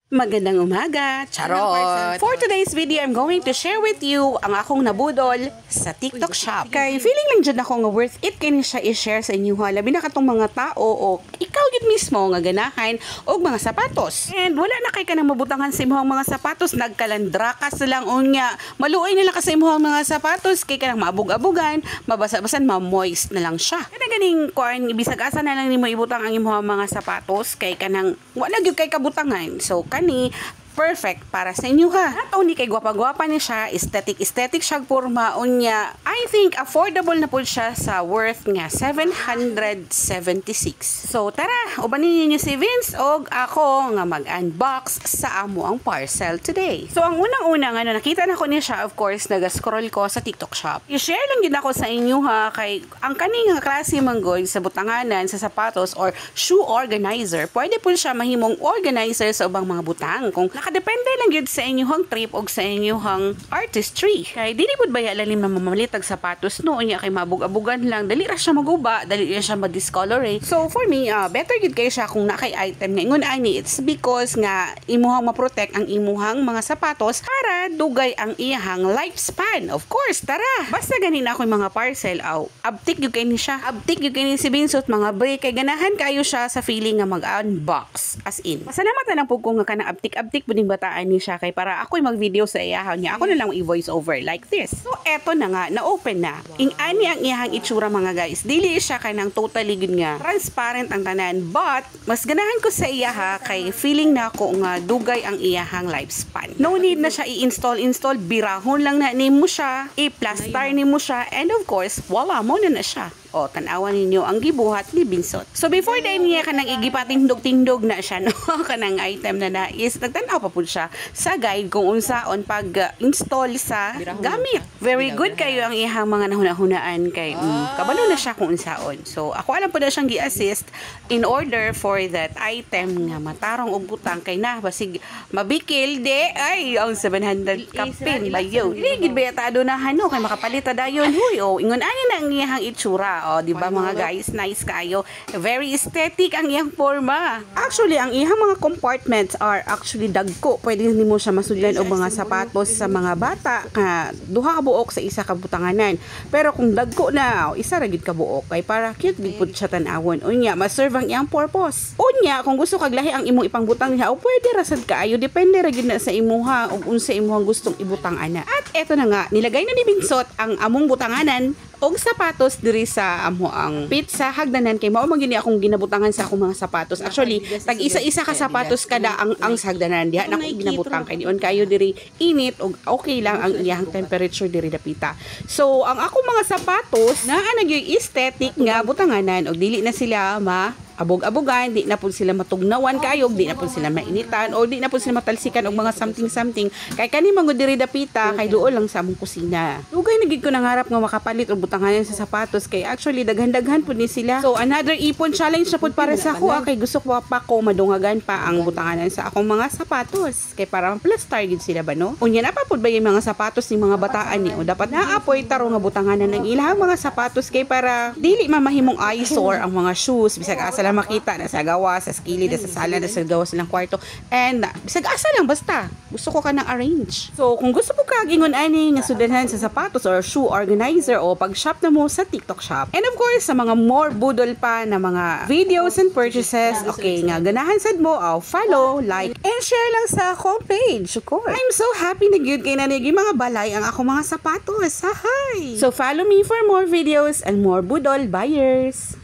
Magandang umaga! Charot! For today's video, I'm going to share with you ang akong nabudol sa TikTok shop. Kay feeling lang dyan ako nga worth it kini siya i-share sa inyo. Labi na katong mga tao o ikaw yun mismo nga ganahan o mga sapatos. And wala na kay ka nang mabutangan sa imuhang mga sapatos. Nagkalandrakas lang unya. Maluoy nila ka sa imuhang mga sapatos. Kay ka nang maabog-abugan, mabasa-basan, ma-moist na lang siya. Kaya ganing kuan, ibisag asa na lang ni mo ibutang ang imuhang mga sapatos. Kay ka nang wala gyud kay kabutangan. So kani perfect para sa inyo ha. Not only kay gwapa-gwapa ni siya, aesthetic siya porma unya. I think affordable na po siya sa worth nga 776. So tara, ubanin niyo si Vince og ako nga mag-unbox sa amo ang parcel today. So ang unang-una nga nakita na ko niya siya, of course, nag-scroll ko sa TikTok shop. I-share lang din ako sa inyo ha kay ang kaning klase manggoy sa butanganan sa sapatos or shoe organizer. Pwede po siya mahimong organizer sa ubang mga butang kung nakadepende lang yun sa inyong trip o sa inyong artistry. Kay dili pud baya lalim na mamalitag sapatos no unya kay mabug-abugan lang, dali ra siya maguba, dali ra siya ma-discolorate. So for me, better gid kay siya kung nakay item nga ingon ani. It's because nga imuhang ma-protect ang imuhang mga sapatos para dugay ang iyang lifespan. Of course, tara. Basta ganin ako yung mga parcel abtik gyud kay ni siya. Abtik gyud kay ni si Vincent mga break kay ganahan kayo siya sa feeling nga mag-unbox as in. Pasalamat na lang pud ko nga kanang abtik-abtik puding bataan ni siya kay para ako'y mag-video sa iyahan niya. Ako na lang i-voice over like this. So eto na nga, na-open na. Ing-ani ang iyahang itsura mga guys. Dili siya kay nang totally good nga transparent ang tanan, but mas ganahan ko sa iyaha kay feeling na ako nga dugay ang iyahang lifespan. No need na siya i-install, birahon lang na nimo siya, i-plaster nimo siya, and of course, wala mo na siya. O, tanawan ninyo ang gibuhat ni Vincent. So, before dahil niya kanang igipatingdog-tindog na siya, no? Kanang item na is, nagtanaw pa po siya sa guide kung unsaon pag-install sa gamit. Very good kayo ang ihang mga nahuna-hunaan kay kabalo na siya kung unsaon. So, ako alam po na siyang gi-assist in order for that item nga matarong og butang kay na basig mabikil de ay ang 700 kapin bayo. Dili gid ba tado na hano kay makapalita dayon. Huy, ingon ani na ang iyang itsura. Di ba mga guys, nice kayo. Very aesthetic ang iyang forma. Actually, ang iyang mga compartments are actually dagko. Pwede nimo siya masudlan og mga sapatos sa mga bata nga duha ka buok sa isa ka butanganan. Pero kung dagko na, isa ra gid ka buok kay para cute gid pud siya tan-awon. Unya, ma-serve ang iyang purpose. Unya, kung gusto kag lahi ang imong ipangbutang niya, pwede ra sad kaayo, depende ra gid na sa imuha ug unsa imuhang gustong ibutang ana. At eto na nga, nilagay na ni Vincent ang among butanganan og sapatos diri sa amo ang pizza hagdanan kay mao man gini akong ginabutangan sa akong mga sapatos. Actually, tag isa-isa ka sapatos kada ang hagdanan diha na akong ginabutang kay dion kayo diri init og okay lang ang iyang temperature diri dapita. So, ang akong mga sapatos naa na gyud aesthetic nga butanganan og dili na sila abog-abogan, di na po sila matugnawan kayo, di na po sila mainitan, o di na po sila matalsikan og mga something kay kani mga diri dapita kay duol lang sa among kusina. Dugay nagid ko nangarap nga makapalit og butanganan sa sapatos kay actually daghan-daghan pud ni sila. So another ipon challenge na pud para sa ako kay gusto ko pa ko madungagan pa ang butanganan sa akong mga sapatos kay para ma-plaster gid sila ba no. Unya na pa pud ba yung mga sapatos ni mga bataan ni o dapat naapoy taro nga butanganan ng ilang mga sapatos kay para dili mamahimong eyesore ang mga shoes bisag asa lang makita na sa gawa, sa skilid, sa sala, sa gawa silang kwarto. And bisag asa lang basta. Gusto ko ka nang arrange. So kung gusto mo kagingon ani nga sudanhan sa sapatos or shoe organizer o pag-shop na mo sa TikTok shop. And of course, sa mga more budol pa na mga videos and purchases, okay nga ganahan sad mo, follow, like, and share lang sa akong page, of course. I'm so happy na gyud kay nanigi mga balay ang ako mga sapatos. Hi! So follow me for more videos and more budol buyers.